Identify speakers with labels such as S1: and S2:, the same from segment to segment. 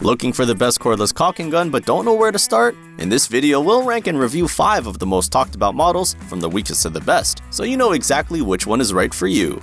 S1: Looking for the best cordless caulking gun but don't know where to start? In this video, we'll rank and review 5 of the most talked about models from the weakest to the best, so you know exactly which one is right for you.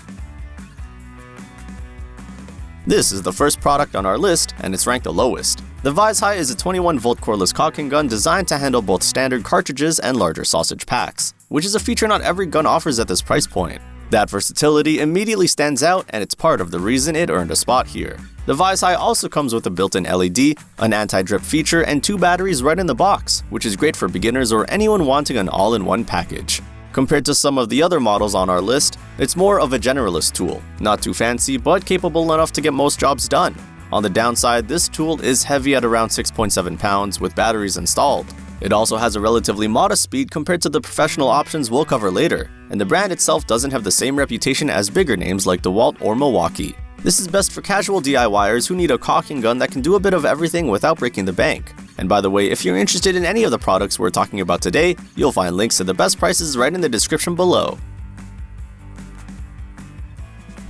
S1: This is the first product on our list, and it's ranked the lowest. The VISHIGH is a 21-volt cordless caulking gun designed to handle both standard cartridges and larger sausage packs, which is a feature not every gun offers at this price point. That versatility immediately stands out, and it's part of the reason it earned a spot here. The VISHIGH also comes with a built-in LED, an anti-drip feature, and 2 batteries right in the box, which is great for beginners or anyone wanting an all-in-one package. Compared to some of the other models on our list, it's more of a generalist tool, not too fancy but capable enough to get most jobs done. On the downside, this tool is heavy at around 6.7 pounds with batteries installed. It also has a relatively modest speed compared to the professional options we'll cover later, and the brand itself doesn't have the same reputation as bigger names like DEWALT or Uaoaii. This is best for casual DIYers who need a caulking gun that can do a bit of everything without breaking the bank. And by the way, if you're interested in any of the products we're talking about today, you'll find links to the best prices right in the description below.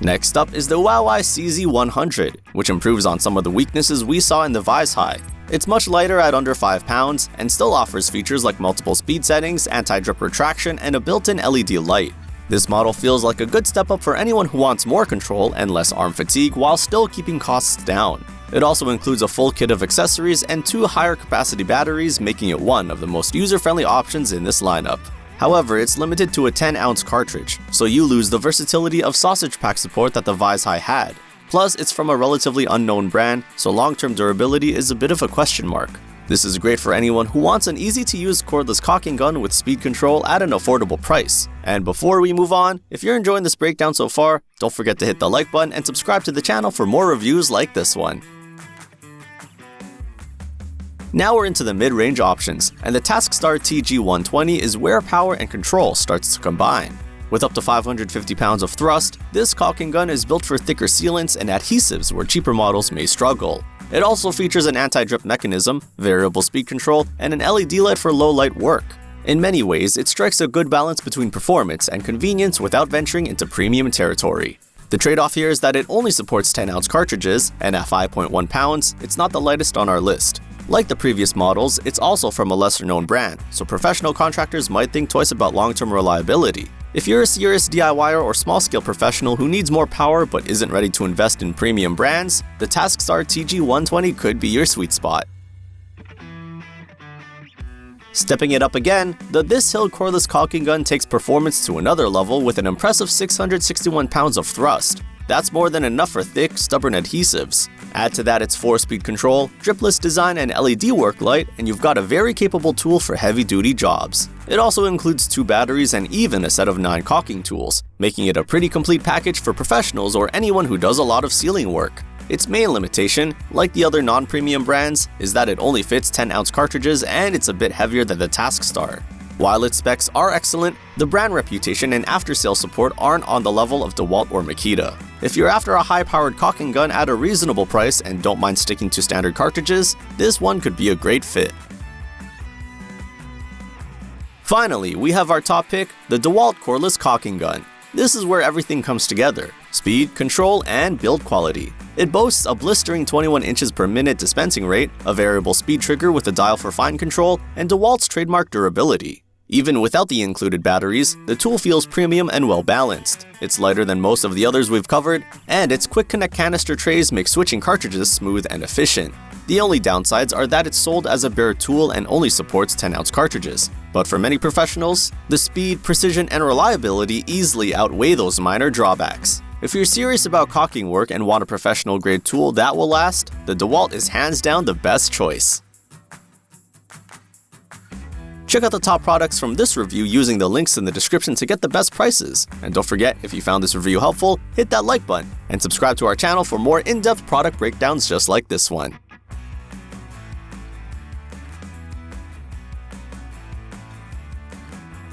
S1: Next up is the Uaoaii CZ100, which improves on some of the weaknesses we saw in the VISHIGH. It's much lighter at under 5 pounds and still offers features like multiple speed settings, anti-drip retraction, and a built-in LED light. This model feels like a good step up for anyone who wants more control and less arm fatigue while still keeping costs down. It also includes a full kit of accessories and 2 higher capacity batteries, making it one of the most user-friendly options in this lineup. However, it's limited to a 10-ounce cartridge, so you lose the versatility of sausage pack support that the VISHIGH had. Plus, it's from a relatively unknown brand, so long-term durability is a bit of a question mark. This is great for anyone who wants an easy-to-use cordless caulking gun with speed control at an affordable price. And before we move on, if you're enjoying this breakdown so far, don't forget to hit the like button and subscribe to the channel for more reviews like this one. Now we're into the mid-range options, and the TaskStar TG120 is where power and control starts to combine. With up to 550 pounds of thrust, this caulking gun is built for thicker sealants and adhesives where cheaper models may struggle. It also features an anti-drip mechanism, variable speed control, and an LED light for low-light work. In many ways, it strikes a good balance between performance and convenience without venturing into premium territory. The trade-off here is that it only supports 10-ounce cartridges, and at 5.1 pounds, it's not the lightest on our list. Like the previous models, it's also from a lesser-known brand, so professional contractors might think twice about long-term reliability. If you're a serious DIYer or small-scale professional who needs more power but isn't ready to invest in premium brands, the TaskStar TG120 could be your sweet spot. Stepping it up again, the VISHIGH cordless caulking gun takes performance to another level with an impressive 661 pounds of thrust. That's more than enough for thick, stubborn adhesives. Add to that its 4-speed control, dripless design, and LED work light, and you've got a very capable tool for heavy-duty jobs. It also includes 2 batteries and even a set of 9 caulking tools, making it a pretty complete package for professionals or anyone who does a lot of sealing work. Its main limitation, like the other non-premium brands, is that it only fits 10-ounce cartridges and it's a bit heavier than the TaskStar. While its specs are excellent, the brand reputation and after-sales support aren't on the level of DEWALT or Makita. If you're after a high-powered caulking gun at a reasonable price and don't mind sticking to standard cartridges, this one could be a great fit. Finally, we have our top pick, the DEWALT cordless caulking gun. This is where everything comes together: speed, control, and build quality. It boasts a blistering 21 inches per minute dispensing rate, a variable speed trigger with a dial for fine control, and DEWALT's trademark durability. Even without the included batteries, the tool feels premium and well-balanced. It's lighter than most of the others we've covered, and its quick connect canister trays make switching cartridges smooth and efficient. The only downsides are that it's sold as a bare tool and only supports 10-ounce cartridges. But for many professionals, the speed, precision, and reliability easily outweigh those minor drawbacks. If you're serious about caulking work and want a professional-grade tool that will last, the DEWALT is hands down the best choice. Check out the top products from this review using the links in the description to get the best prices. And don't forget, if you found this review helpful, hit that like button and subscribe to our channel for more in-depth product breakdowns just like this one.